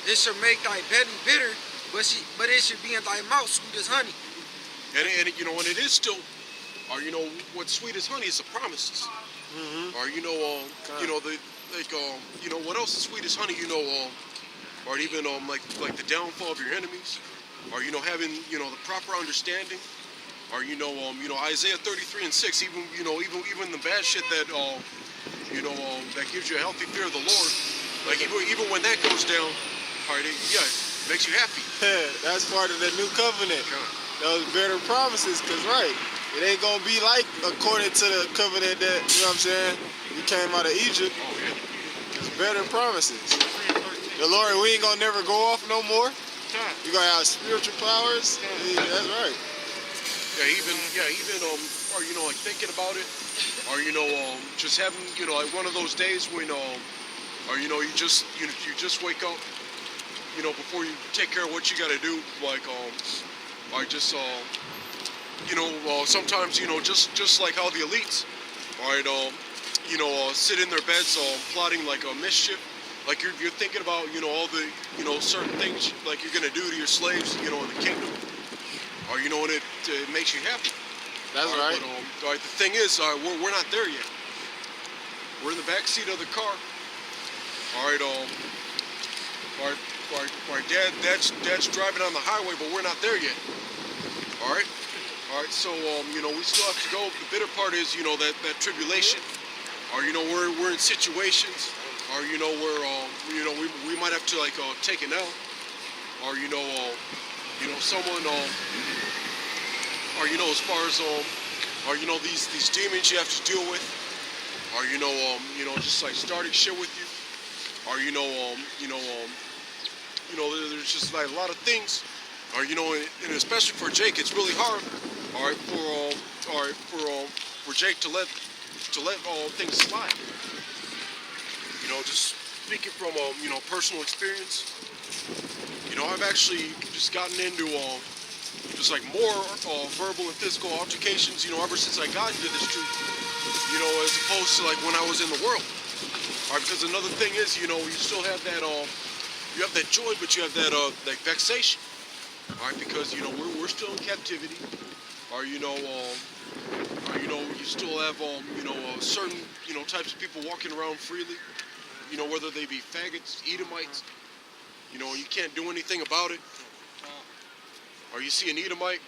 It should make thy belly bitter, but it should be in thy mouth sweet as honey. And you know, and it is still, or you know, what's sweet as honey is the promises. Or you know the like you know what else is sweet as honey? You know, or even like the downfall of your enemies, or you know having you know the proper understanding, or you know Isaiah 33:6. Even the bad shit that that gives you a healthy fear of the Lord. Like even when that goes down, all right, it makes you happy. That's part of the new covenant. Those better promises, cause it ain't gonna be like according to the covenant that you know what I'm saying. We came out of Egypt. Oh yeah. It's better promises. The Lord, we ain't gonna never go off no more. You gonna have spiritual powers. Yeah, that's right. Even or you know like thinking about it, or you know just having you know like one of those days when or you know you just wake up, you know before you take care of what you gotta do, like I just you know sometimes you know just like how the elites, all right you know sit in their beds plotting like a mischief, like you're thinking about you know all the you know certain things like you're gonna do to your slaves you know in the kingdom, or you know and it makes you happy. That's right. But, all right, the thing is we're not there yet. We're in the back seat of the car. All right our dad's driving on the highway, but we're not there yet. All right, so you know we still have to go. The bitter part is you know that tribulation, or you know we're in situations, or you know where you know we might have to like take an L, or you know someone or you know as far as or you know these demons you have to deal with, or you know just like starting shit with you, or you know there's just like a lot of things. Or you know, and especially for Jake, it's really hard. All right, for Jake to let all things slide. You know, just speaking from you know personal experience. You know, I've actually just gotten into just like more verbal and physical altercations. You know, ever since I got into this truth. You know, as opposed to like when I was in the world. All right, because another thing is, you know, you still have that you have that joy, but you have that like vexation. All right, because you know we're still in captivity, or you know you still have you know certain you know types of people walking around freely, you know whether they be faggots, Edomites, you know you can't do anything about it. Or you see an Edomite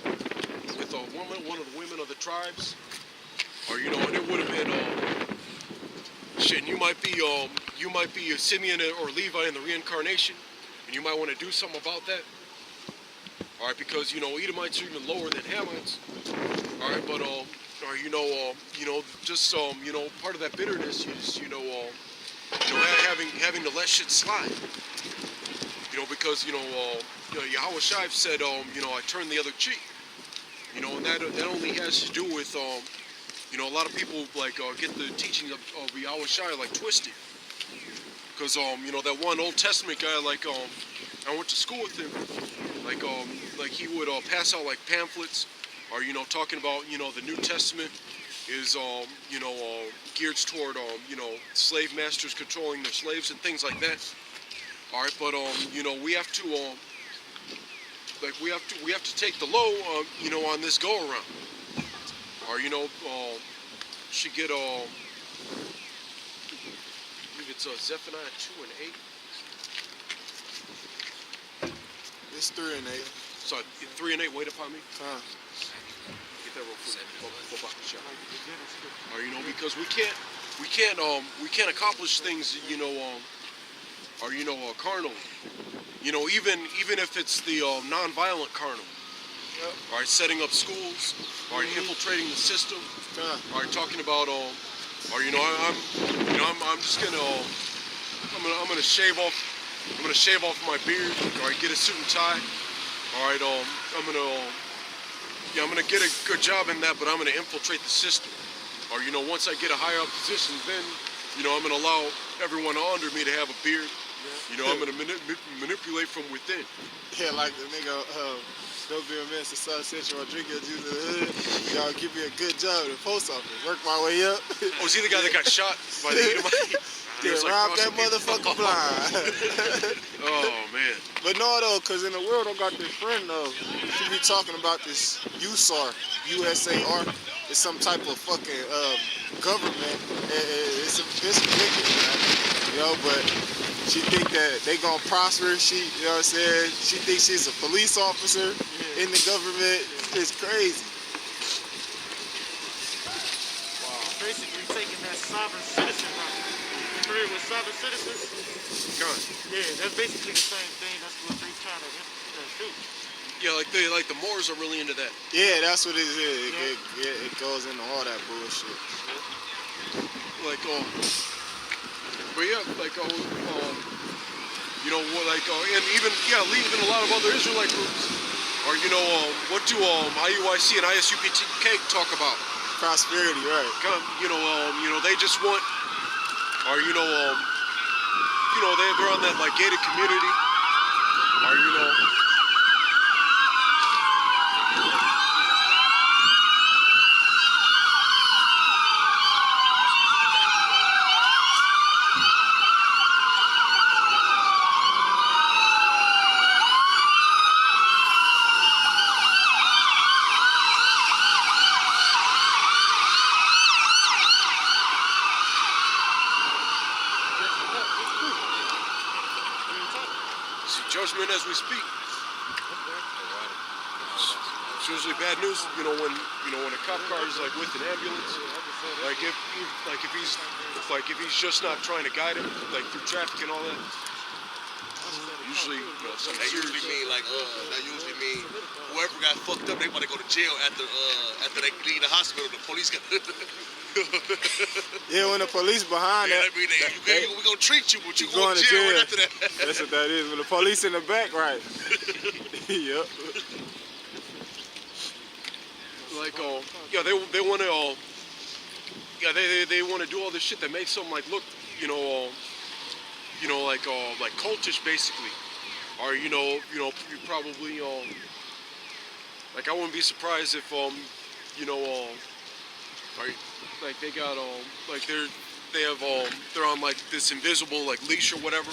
with a woman, one of the women of the tribes, or you know, and it would have been shit. And you might be a Simeon or Levi in the reincarnation, and you might want to do something about that. All right, because you know Edomites are even lower than Hamites. All right, but or you know, just you know, part of that bitterness is you know having to let shit slide. You know, because you know Yahweh Shai said you know I turned the other cheek. You know, and that only has to do with you know a lot of people like get the teaching of Yahweh Shai like twisted. Because you know that one Old Testament guy like I went to school with him. Like he would pass out like pamphlets, or you know, talking about you know the New Testament is you know geared toward you know slave masters controlling their slaves and things like that. All right, but you know we have to like we have to take the low you know on this go around, or you know should get I believe it's Zephaniah 2:8. It's 3 and 8. So 3 and 8, wait upon me. Get that real quick. Or you know, because we can't accomplish things, you know, or you know, carnal. You know, even if it's the non-violent carnal. Yep. All right, setting up schools, or infiltrating the system. All right, talking about or you know, I'm just gonna I'm gonna shave off. I'm gonna shave off my beard, all right, get a suit and tie. All right, I'm gonna get a good job in that, but I'm gonna infiltrate the system. Or you know, once I get a higher up position, then you know I'm gonna allow everyone under me to have a beard. You know, I'm gonna manipulate from within. Yeah, like the nigga, don't be a menace to South Central or drinking juice in the hood. Y'all give me a good job at the post office. Work my way up. Oh, is he the guy that got shot by the Edomite? Yeah, rob that motherfucker blind. Oh man. But no though, cause in the world I got this friend though. She be talking about this USAR, USAR. It's some type of fucking government. It's ridiculous, man. You know, but she think that they gonna prosper. She, you know what I'm saying? She thinks she's a police officer in the government. It's crazy. Basically taking that sovereign citizen right. You familiar with sovereign citizens? God. Yeah, that's basically the same thing. That's what they trying to do. Yeah, like the Moors are really into that. Yeah, that's what it is. It goes into all that bullshit. Like but yeah, like you know what, like and even a lot of other Israelite groups are, you know, what do IUIC and ISUPK talk about? Prosperity, right? You know, they just want, or they're on that like gated community, or you know. Judgment as we speak. It's usually bad news, you know, when a cop car is like with an ambulance, like if he's just not trying to guide him, like through traffic and all that. Usually, you know, something That usually mean whoever got fucked up, they want to go to jail after they leave the hospital. The police got. Yeah, when the police behind that, we gonna treat you, but you going to to jail jail. right after that. That's what that is. When the police in the back, right? Yep. Like, they want to, they want to do all this shit that makes them like look, like cultish basically, or you probably like I wouldn't be surprised if like they got like they're on like this invisible like leash or whatever,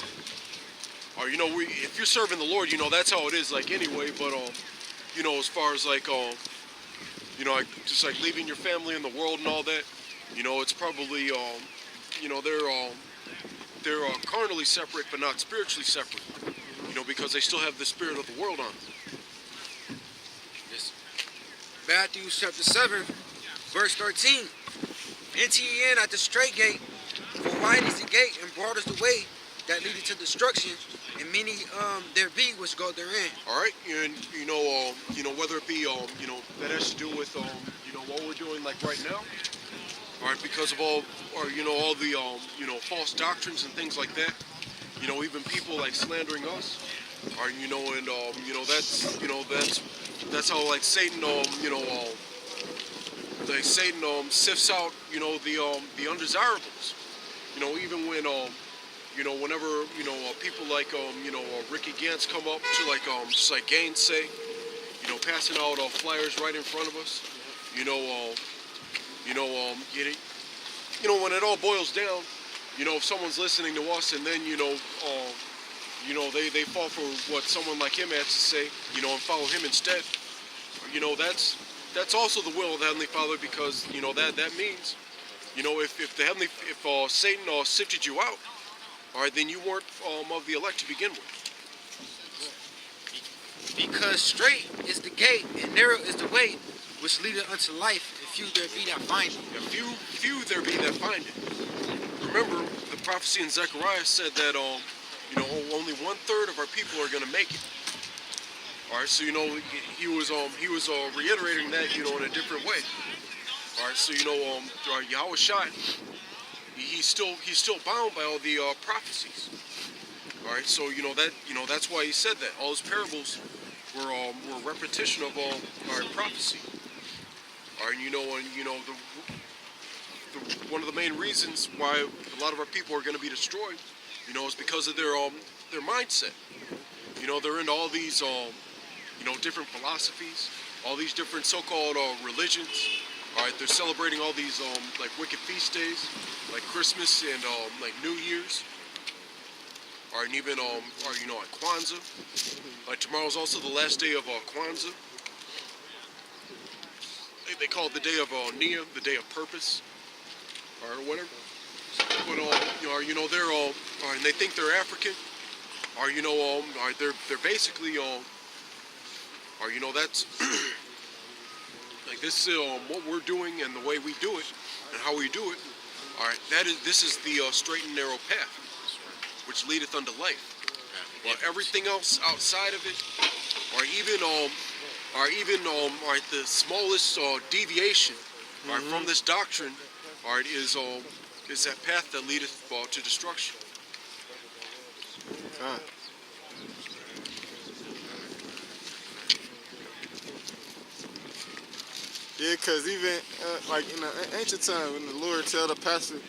or if you're serving the Lord, that's how it is like anyway. But as far as like like just like leaving your family in the world and all that, it's probably they're carnally separate but not spiritually separate, because they still have the spirit of the world on them. Matthew chapter 7, verse 13. Enter ye in at the straight gate, for wide is the gate and broad is the way that leadeth to destruction, and many there be which go therein. All right, and whether it be that has to do with what we're doing like right now. All right, because of all the false doctrines and things like that. Even people like slandering us. All right, and that's how like Satan Satan sifts out the undesirables. Even when whenever people like Ricky Gantz come up to like just like gainsay, passing out flyers right in front of us, when it all boils down, if someone's listening to us and then they fall for what someone like him has to say, and follow him instead, that's also the will of the Heavenly Father, because that means if Satan sifted you out, all right, then you weren't of the elect to begin with. Because straight is the gate and narrow is the way which leadeth unto life, and few there be that find it. Yeah, few there be that find it. Remember, the prophecy in Zechariah said that only 1/3 of our people are going to make it. All right, so he was reiterating that in a different way. All right, so Yahweh Shai, he's still bound by all the prophecies. All right, so that's why he said that all his parables were a repetition of our prophecy. All right, one of the main reasons why a lot of our people are going to be destroyed You know, it's because of their mindset. You know, they're into all these you know, different philosophies, all these different so-called religions. All right, they're celebrating all these like wicked feast days, like Christmas and like New Year's. Or and even or you know, like Kwanzaa. Like tomorrow's also the last day of Kwanzaa. They call it the day of Nia, the day of purpose, or whatever. But you know, they're and they think they're African. Or you know, they're basically or you know, that's like this is what we're doing and the way we do it and how we do it. All right, this is the straight and narrow path, which leadeth unto life. Well, everything else outside of it, or even the smallest deviation, from this doctrine, is that path that leadeth to destruction. Yeah, cause even like in the ancient time, when the Lord tell the pastor,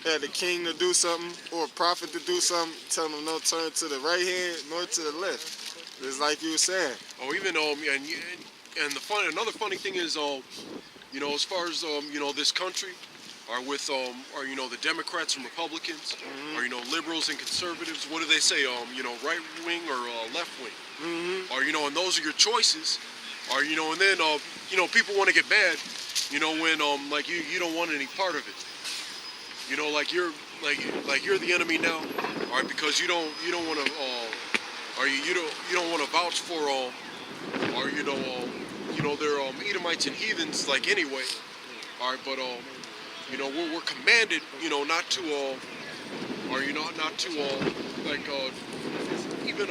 had the king to do something or a prophet to do something, tell them no turn to the right hand nor to the left. It's like you were saying. Oh, even and another funny thing is you know, as far as you know, this country, or with you know, the Democrats and Republicans, or you know, liberals and conservatives. What do they say? You know, right wing or left wing, or you know, and those are your choices. Or you know, and then you know, people want to get mad, you know, when like you don't want any part of it. You know, like you're the enemy now, all right, because you don't want to or you don't want to vouch for or you know, they're Edomites and heathens like anyway, all right, but you know, we're commanded, you know, not to or you know, not to like even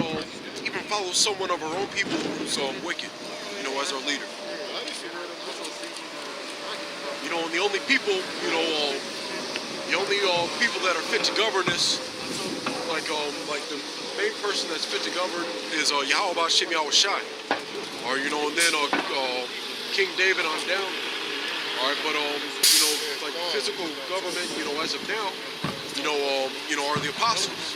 follow someone of our own people who's wicked, you know, as our leader. You know, and the only people, you know, people that are fit to govern this, like the main person that's fit to govern is Yahweh Hashem Yahweh Shai, or you know, and then King David on down. All right, but you know, like physical government, you know, as of now, you know, are the apostles.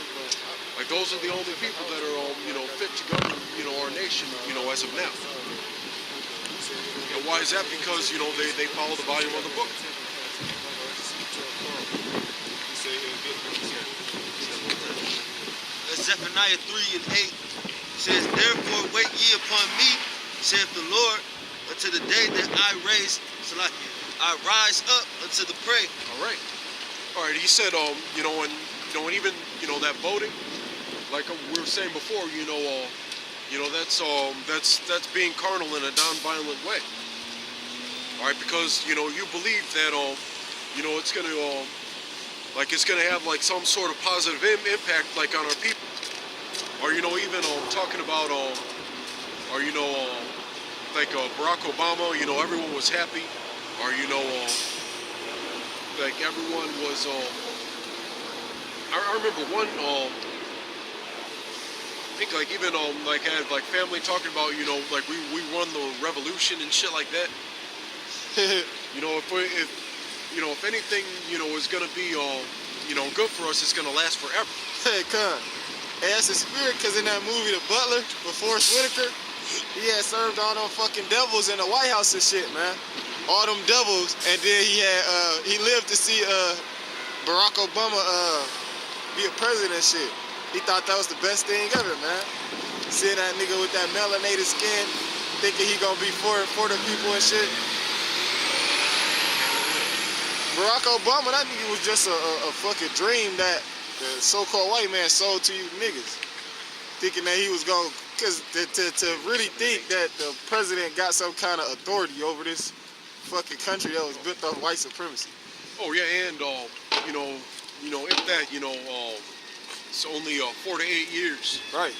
Like those are the only people that are you know, fit to govern, you know, our nation, you know, as of now. And why is that? Because you know, they follow the volume of the book. Zephaniah 3:8 says, "Therefore wait ye upon me, saith the Lord, until the day that I rise up unto the prey." All right. He said, you know, and even you know, that voting, like we were saying before, you know, that's being carnal in a non-violent way. All right, because you know, you believe that you know, it's gonna it's gonna have like some sort of positive impact like on our people. Or you know, even talking about or you know, like Barack Obama, you know, everyone was happy, or you know, like everyone was I remember one I think like even like I had like family talking about, you know, like we won the revolution and shit like that. You know, if you know, if anything, you know, is gonna be you know, good for us, it's gonna last forever. Hey, come. Hey, that's the spirit, because in that movie, The Butler, with Forrest Whitaker, he had served all them fucking devils in the White House and shit, man. All them devils, and then he lived to see Barack Obama be a president and shit. He thought that was the best thing ever, man. Seeing that nigga with that melanated skin, thinking he gonna be for the people and shit. Barack Obama, that nigga was just a fucking dream that the so-called white man sold to you niggas, thinking that he was going, because to really think that the president got some kind of authority over this fucking country that was built on white supremacy. Oh yeah, and you know, if that, you know, it's only 4 to 8 years, right?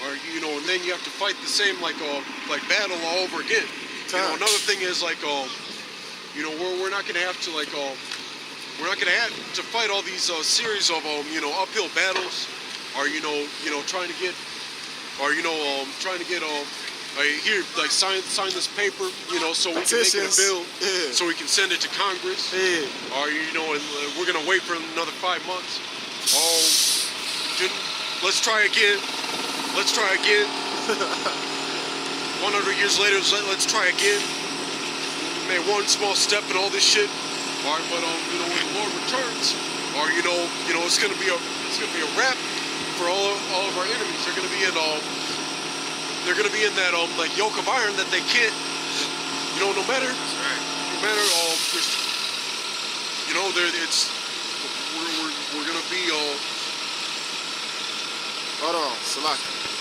Or you know, and then you have to fight the same like battle all over again. You know, another thing is like you know, we're not gonna have to like we're not gonna have to fight all these series of you know, uphill battles, or you know, trying to get, or you know, here, like sign this paper, you know, so we can make it a bill, so we can send it to Congress, or you know, and we're gonna wait for another 5 months. didn't. Let's try again. Let's try again. 100 years later, let's try again. Made one small step in all this shit. All right, but you know, when the Lord returns, or you know, it's gonna be a wrap for all of our enemies. They're gonna be in that like yoke of iron that they can't. You know, no matter there's, you know, we're gonna be Hold on, Salaki.